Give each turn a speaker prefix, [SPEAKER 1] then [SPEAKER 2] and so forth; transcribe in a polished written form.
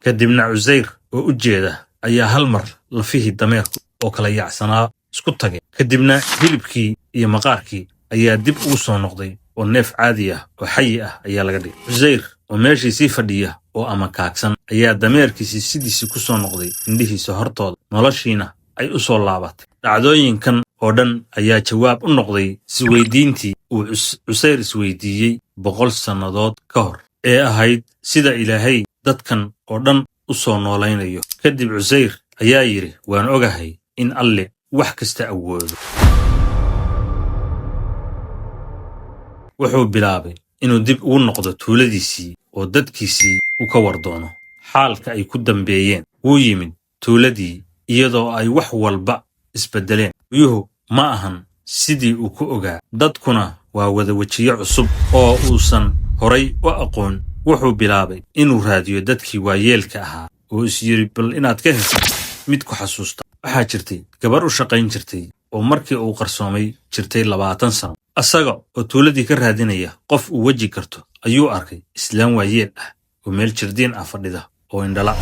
[SPEAKER 1] kadibna Cusayr oo u jeeda ayaa hal mar lafihii dameerku oo kala yaacsanaa isku tagay kadibna hilibkii iyo maqaarkii ayaa dib ugu soo noqday oo neef caadi ah oo xayi ah ayaa laga dhigay Cusayr oo meeshiisii fadhiya oo ama kaagsan ayaa dameerkiisii sidiisii ku soo noqday indhihiisa hortooda noloshiina ay u soo laabatay dhacdooyinkan oo dhan ayaa jawaab u noqday isweydiintii uu Cusayr isweydiiyey 100 sannadood ka hor ee ahayd sida Ilaahay dadkan oo dhan u soo noolaynayo kadib Cusayr ayaa yiri waan ogahay in Alle wax kasta awoodo wuxuu bilaabay inuu dib ugu noqdo tuuladiisii oo dadkiisii u ka wardoono xaalka ay ku dambeeyeen wuu yimid tuuladii iyadoo ay wax walba isbedeleen wiyuhu ma ahan sidii uu ku ogaa dadkuna waa wada wajiyo cusub oo uusan horay u aqoon wuxuu bilaabay inuu raadiyo dadkii waayeelka ahaa oo is yiri bal inaad ka hesho mid ku xasuusta waxaa jirtay gabar u shaqayn jirtay oo markii uu qarsoomay jirtay 20 sano asaga oo tuuladii ka raadinaya qof uu waji karto ayuu arkay islaan waayeel ah oo meel jirdiin ah fadhida oo indhala